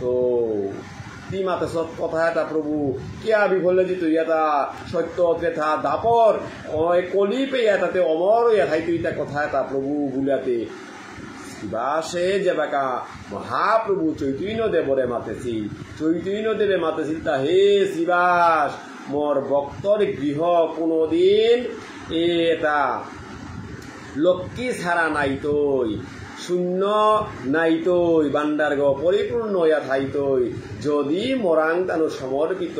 মাতে সব কথা এটা প্রভু কিয়া বিফলে যে তুই এটা সত্য ত্রেথা দাপর কলি পেয়া তাতে অমর ইয়া খাই তুই কথা এটা প্রভু বুলাতে শ্রীবাসে যে বাকা মহাপ্রভু চৈতন্য দেবরে মাতেছি চৈতন্য দেবে মাতেছিল তা হে শ্রীবাস মোর ভক্তর গৃহ কোনদিন এটা লক্ষ্মী ছাড়া নাই তৈ শূন্য নাইতই বান্ডার গ পরিপূর্ণ ইয়া থাইতই যদি মরাং তানু সমর্পিত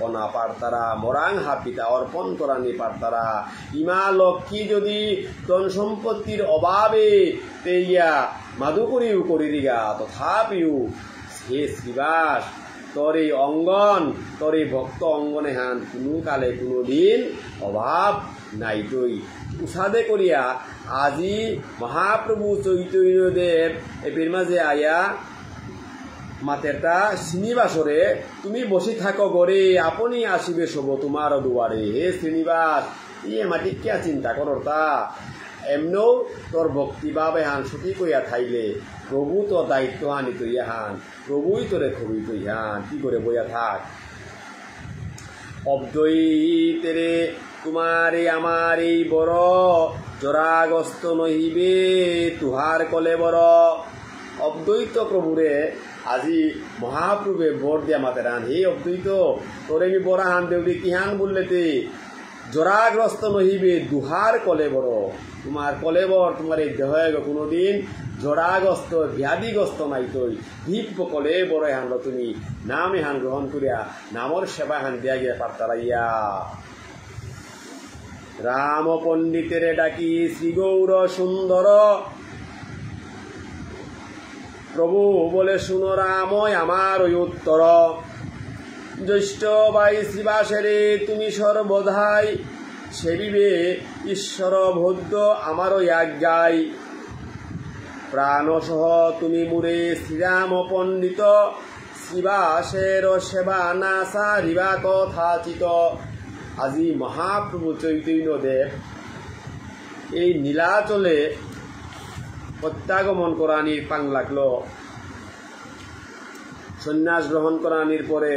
অনা পারতারা মরাং হাপিতা অর্পণ করানি পারতারা ইমা লক্ষ্মী যদি ধন সম্পত্তির অভাবে তেইয়া মাদুকরিও করিরিগা তথাপিও হে শ্রীবাস তোর এই অঙ্গন তোর এই ভক্ত অঙ্গনে হান কোনো কালে কোনো দিন অভাব নাইতই উষাদে করিয়া আজি মহাপ্রভু চৈতন্যদেব এর মাঝে আয়া মাতেরটা শ্রীনিবাসরে তুমি বসি থাকো গরে আপনি আসিবে সব তোমার দুয়ারে হে শ্রীনিবাস ইয়ে মাটি কিয়া চিন্তা করর তা এমনও তোর ভক্তি বাবে হান ছুটি কইয়া থাইলে প্রভু তোর দায়িত্ব হানি তৈয়া হান প্রভুই তোরে খবি তৈ হান কি করে বইয়া থাক অব্দইতেরে তোমারে আমার এই বড় জরাগ্রস্ত নহিবে তুহার কলে বড় অদ্বৈত প্রভুরে আজি মহাপ্রভুে বর দিয়া মাতে রান হে অদ্বৈত তোরে মি বড় হান দেউরি কিহান বললেতে জরাগ্রস্ত নহিবে দুহার কলে বড় তোমার কলেবর তোমার এই দেহ কোনোদিন জরাগ্রস্ত ব্যাধিগ্রস্ত নাই তৈ ভিপ কলে বড় হান তুমি নামে হান গ্রহণ করিয়া নামর সেবা হান দিয়া গিয়া পারতারাইয়া রাম পণ্ডিতেরে ডাকি শ্রীগৌর সুন্দর প্রভু বলে শুনো রাময় আমার ওই উত্তর জ্যৈষ্ঠ বাই শ্রীবাসেরে তুমি সর্বধাই সেবিবে ঈশ্বর ভোদ্য আমারও আজ্ঞায় প্রাণসহ তুমি মুরে শ্রীরাম পণ্ডিত শ্রীবাসের সেবা না সারিবা কথাচিত আজি মহাপ্রভু চৈতন্যদেব এই নীলাচলে প্রত্যাগমন করানির পাং লাগলো সন্ন্যাস গ্রহণ করানির পরে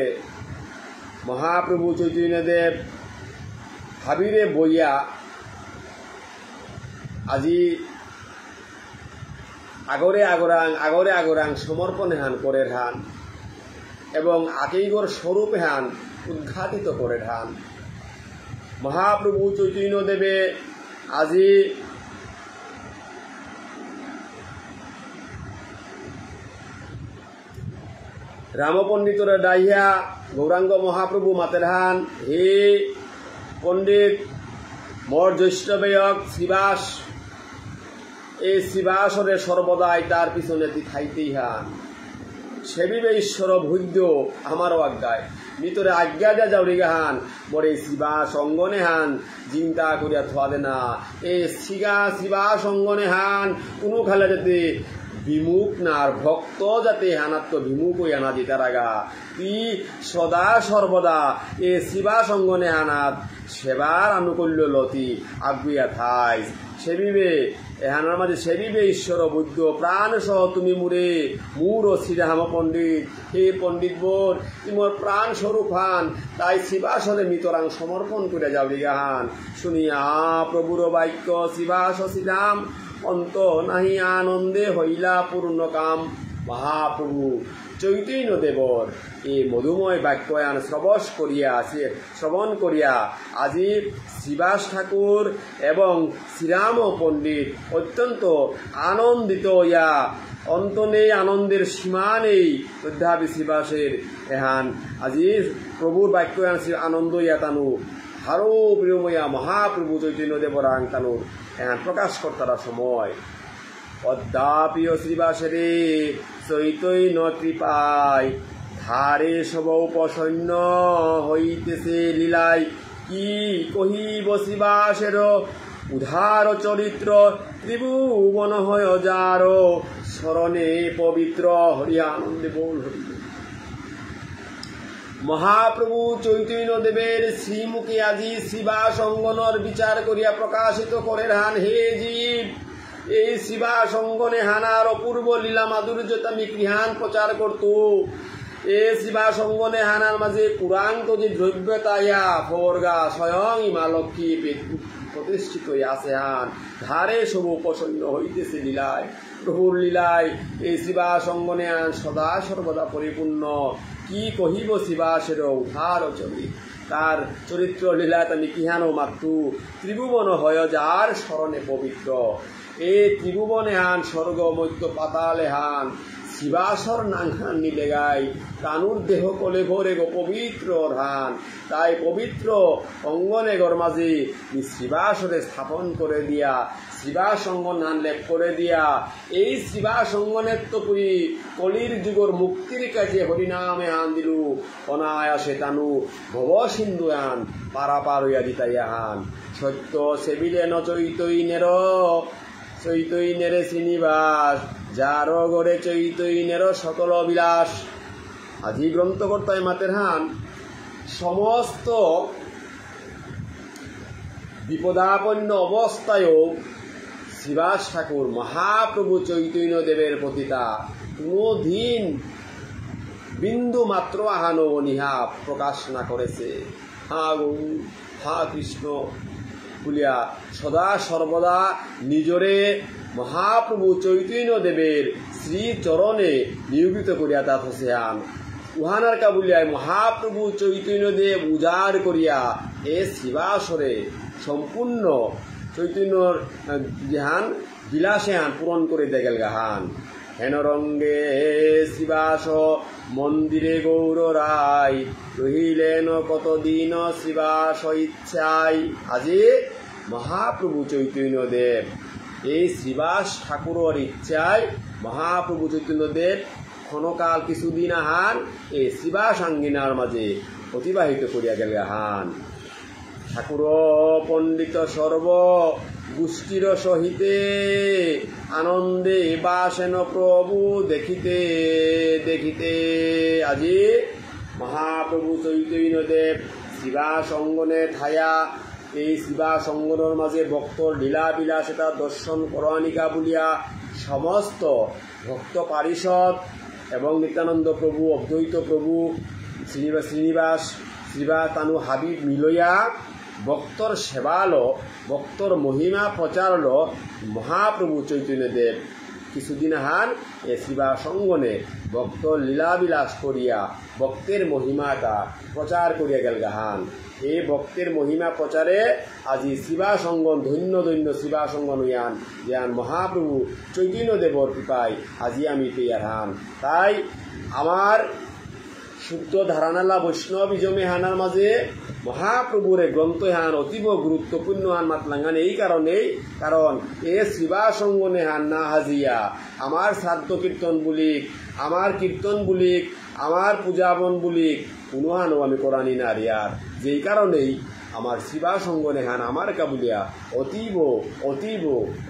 মহাপ্রভু চৈতন্যদেব হাবিরে বইয়া আজি আগরে আগরাং সমর্পণে হান করে হান এবং আকেইগর স্বরূপে হান উদ্ঘাটিত করে হান। মহাপ্রভু চৈতন্যদেবে আজি রামপণ্ডিতরে ডাইয়া গৌরাঙ্গ মহাপ্রভু মাতের হান, হে পণ্ডিত মোর জ্যৈষ্ঠ বেয়ক শ্রীবাস, এই শ্রীবাসরে সর্বদাই তার পিছনে খাইতেই হান, সেবিবে ঈশ্বর ভূদ্য আমারও আজ্ঞায় ভিতরে আজ্ঞা দিয়া যাওরি গাহান বড়ে শ্রীবাস অঙ্গনে হান চিন্তা করিয়া থোয়া দে না। এই শ্রীবাস অঙ্গনে হান কোনো খালে যাতে বিমুখ না, আর ভক্ত যাতে হানাত্ম বিমুখ হইয়া না দিতার আগা ই সদা সর্বদা এ শ্রীবাস অঙ্গনে হানাত সেবার আনুকূল্য লতি আগুইয়া থাই। সেবিবে এহানার মাঝে সেবিবে ঈশ্বর বুদ্ধ প্রাণ সহ তুমি মুরে মুর ও শ্রীরাম পণ্ডিত, হে পণ্ডিত বোর তোমার প্রাণ স্বরূপ হান, তাই শ্রীবাসরে মৃতরাং সমর্পণ করে যাও গাহান। শুনিয়া প্রভুর বাক্য শ্রীবাস শ্রীরাম অন্ত নাহি আনন্দে হইলা পূর্ণ কাম। মহাপ্রভু চৈতন্য দেবর এই মধুময় বাক্যায়ন শ্রবণ করিয়া আজি শ্রীবাস ঠাকুর এবং শ্রীরাম পণ্ডিত অত্যন্ত আনন্দিত হইয়া অন্ত নেই, আনন্দের সীমা নেই। তথাপি শ্রীবাসের এহান আজি প্রভুর বাক্যায়ন আনন্দ ইয়া তানু হারো প্রিয়ময়া মহাপ্রভু চৈতন্য দেবরাং তানুর এহান প্রকাশ কর্তারা সময় অদ্যাপিও শ্রীবাসেরে চৈতন্য কৃপায় ধারে সব উপসৈন্য হইতেছে লীলাই। কি কহিব শ্রীবাসের উদার চরিত্র, ত্রিভুবন হয় যার স্মরণে পবিত্র। হরি আনন্দে বল হরি। মহাপ্রভু চৈতন্য দেবের শ্রীমুখে আজি শ্রীবাস অঙ্গনর বিচার করিয়া প্রকাশিত করে হান, হে জীব এই শ্রীবাস অঙ্গনে হানার অপূর্ব লীলা মাধুর্যতা মিক্রিহান প্রচার করত। এ শ্রীবাস অঙ্গনে হানার মাঝে পুরান্ত যে দ্রব্যতা ইয়া ফবরগা স্বয়ং মা লক্ষ্মী প্রতিষ্ঠিত আছে হান, ধারে সব উপসন্ন হইতেছে লীলায়। প্রভুর লীলায় এই শ্রীবাস অঙ্গনে হান সদা সর্বদা পরিপূর্ণ। কি কহিব শ্রীবাসের উদ্ধার চরিত, তার চরিত্র লীলায় আমি কিহানো মাতৃ ত্রিভুবন হয় যার স্মরণে পবিত্র। এই ত্রিভুবনে হান স্বর্গ মধ্য পাতালে হান শ্রীবাসর নাংহান নিলে গাই কানুর দেহ কলে ভরে গো পবিত্র হান। তাই পবিত্র অঙ্গনে গর মাঝে শ্রীবাসরে স্থাপন করে দিয়া শ্রীবাস অঙ্গন হান লেপ করে দিয়া এই শ্রীবাস অঙ্গনের তো পুরি কলির যুগর মুক্তির কাছে হরিনামে হান দিলু অনায়াসে তানু ভব সিন্ধু হান পারাপার হইয়া দিতাইয়া হান। সত্য সেবিলেন চৈতন্যের শ্রীনিবাস, যার গড়ে চৈতন্যের সকল বিলাস। আজি গ্রন্থকর্তায় মাতের হান সমস্ত বিপদাপন্ন অবস্থায়ও শ্রীবাস ঠাকুর মহাপ্রভু চৈতন্য দেবের প্রতিতা কোনদিন বিন্দু মাত্র আহানো অনীহা প্রকাশ না করেছে। হা গৌর হা কৃষ্ণ বলিয়া সদা সর্বদা নিজরে মহাপ্রভু চৈতন্য দেবের শ্রীচরণে নিয়োগিত করিয়া তা ফসেয়ান। উহানার কাবুলিয়ায় মহাপ্রভু চৈতন্য দেব উজাড় করিয়া এ শ্রীবাসরে সম্পূর্ণ চৈতন্যর জ্ঞান বিলাসে হান পূরণ করে দেখেল গাহান। হেন রঙ্গে শ্রীবাস মন্দিরে গৌর রায় রহিলেন কতদিন শ্রীবাস ইচ্ছায়। আজি মহাপ্রভু চৈতন্য দেব এই শ্রীবাস ঠাকুরের ইচ্ছায় মহাপ্রভু চৈতন্য দেব ক্ষণকাল কিছুদিন আহান এই শ্রীবাস আঙ্গিনার মাঝে অতিবাহিত করিয়া গেল হান। ঠাকুর পণ্ডিত সর্ব গোষ্ঠীর সহিতে আনন্দে বাসেন প্রভু দেখিতে দেখিতে। আজি মহাপ্রভু চৈতন্য দেব শ্রীবাস অঙ্গনে ঠায়া এই শ্রীবাস অঙ্গনের মাঝে ভক্তর লীলা বিলাসিতা দর্শন করণিকা বলিয়া সমস্ত ভক্ত পারিষদ এবং নিত্যানন্দ প্রভু অদ্বৈত প্রভু শ্রীনিবাস শ্রীবা তানু হাবিব মিলইয়া ভক্তর সেবালো ভক্তর মহিমা প্রচারলো মহাপ্রভু চৈতন্যদেব কিছুদিন হান এ শ্রীবা সঙ্গনে ভক্ত লীলাবিলাস করিয়া ভক্তের মহিমাটা প্রচার করিয়া গেল গাহান। এই ভক্তের মহিমা প্রচারে আজি শ্রীবা সঙ্গন ধন্য ধন্য শ্রীবা সঙ্গন ইয়ান ইয়ান মহাপ্রভু চৈতন্যদেবর কৃপায় আজি আমি পেয়ার হান। তাই আমার শুদ্ধ ধারণালা বৈষ্ণব ইজমে হানার মাঝে মহাপ্রভুর গ্রন্থ হান অতীব গুরুত্বপূর্ণ হান মাতলাঙ্গান এই কারণেই কারণ এ শ্রীবা সঙ্গনে হান না হাজিয়া আমার শ্রাদ্ধ কীর্তন বুলিক আমার কীর্তন বুলিক আমার পূজাবন বুলিক কোনো হানও আমি কোরআনি নারিয়ার যেই কারণেই আমার শ্রীবা সঙ্গনে হান আমার কাবুলিয়া অতীব অতীব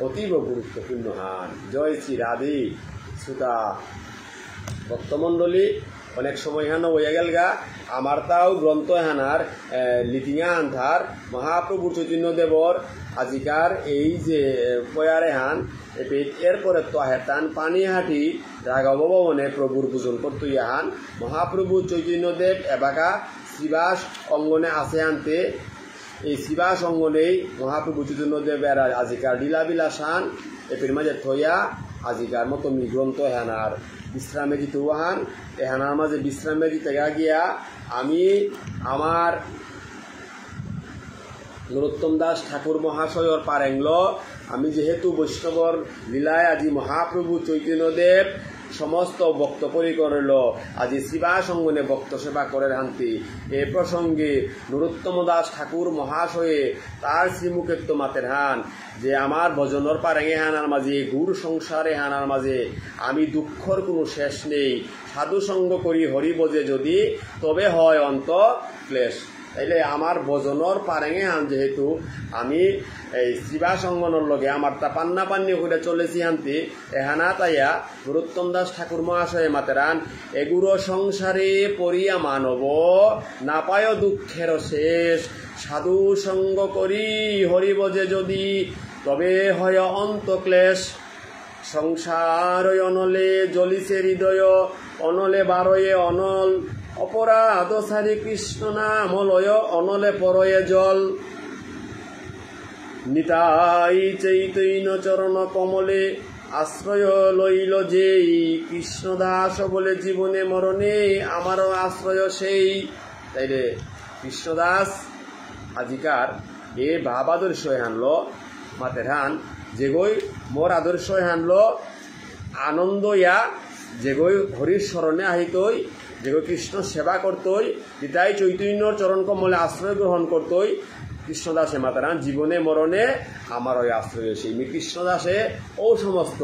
অতীব গুরুত্বপূর্ণ হান। জয় শ্রী রাধে শ্রোতা ভক্তমণ্ডলী অনেক সময় হানো হইয়া গেল গা আমার তাও গ্রন্থ হানার লিটিঙা আন্ধার মহাপ্রভু চৈতন্যদেবর আজিকার এই যে পয়ারে হান এরপরে তো হেতান পানি হাঁটি রাঘব ভবনে প্রভুর পূজন করতে হান মহাপ্রভু চৈতন্যদেব এবাকা শ্রীবাস অঙ্গনে আছে আনতে এই শ্রীবাস অঙ্গনেই মহাপ্রভু চৈতন্যদেব আজিকার লীলাবিলাস হান এপির মাঝে থইয়া আজিকার মতো গ্রন্থ হানার বিশ্রামে দিতে হান এহানার মাঝে বিশ্রামে দিতে গিয়া আমি আমার নরোত্তম দাস ঠাকুর মহাশয়র পারেংল আমি যেহেতু বৈষ্ণবর লীলায় আজি মহাপ্রভু চৈতন্যদেব সমস্ত ভক্ত পরিকরল আজি শ্রীবা সঙ্গনে ভক্ত সেবা করে হান্তি এ প্রসঙ্গে নরোত্তম দাস ঠাকুর মহাশয়ে তার শ্রীমুখের তো মাতের হান যে আমার ভজনর পারেঙে হানার মাঝে গুর সংসারে হানার মাঝে আমি দুঃখর কোনো শেষ নেই সাধু সঙ্গ করি হরি বজে যদি তবে হয় অন্ত ক্লেশ। তাইলে আমার ভজনর পারেঙে হান যেহেতু আমি এই শ্রীবা সঙ্গনের লগে আমার তা পান্না পান্নি করে চলেছি হান্তি এহানা তাইয়া নরোত্তম দাস ঠাকুর মহাশয়ে মাতেরান এগুলো সংসারে পড়িয়া মানব না পায় দুঃখের শেষ সাধু সঙ্গ করি হরিব যে যদি তবে হয় অন্ত ক্লেশ সংসার অনলে জ্বলিছে হৃদয় অনলে বারয়ে অনল অপরাধ সারি কৃষ্ণ নাম লয় অনলে পরয়ে জল নিতাই চৈতন্য চরণ কমলে আশ্রয় লইল যেই কৃষ্ণদাস বলে জীবনে মরণে আমারও আশ্রয় সেই। তাইলে কৃষ্ণদাস আজিকার এ ভাব আদর্শ হানলো মাতের হান যেগই মোর আদর্শ হানলো আনন্দ ইয়া যেগই হরির স্মরণে আহিতই যেগই কৃষ্ণ সেবা করতই নিতাই চৈতন্যর চরণ কমলে আশ্রয় গ্রহণ করতই কৃষ্ণদাসে মাতারান জীবনে মরণে আমার ওই আশ্রয় সেই কৃষ্ণদাসে ও সমস্ত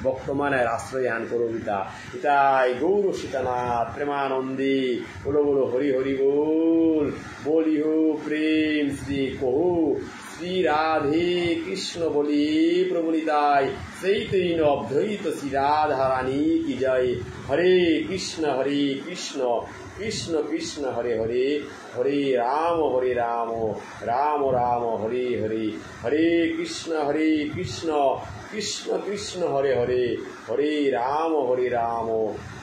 বর্তমানের আশ্রয় হান করবিতা ইতাই গৌর সীতানাথ প্রেমানন্দী বলো বলো হরি হরি বল বলি হো প্রেম শ্রী কহু শ্রী রাধে কৃষ্ণ বলি প্রবলিতাই চৈতন্য অদ্বৈত শ্রী রাধা রানী কি জয়। হরে কৃষ্ণ কৃষ্ণ কৃষ্ণ হরে হরে হরে রাম রাম রাম হরে হরে হরে কৃষ্ণ কৃষ্ণ কৃষ্ণ হরে হরে হরে রাম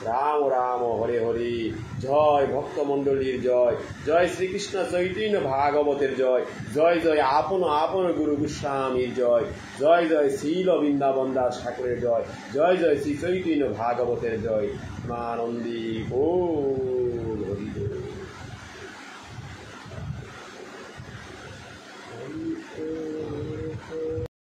রাম রাম হরে হরে। জয় ভক্তমণ্ডলীর জয় জয় শ্রীকৃষ্ণ চৈতন্য ভাগবতের জয় জয় জয় আপন আপন গুরু গোস্বামীর জয় জয় জয় শ্রীল বৃন্দাবন দাস ঠাকুরের জয় জয় জয় শ্রী চৈতন্য ভাগবতের জয়। আনন্দী ও হরি।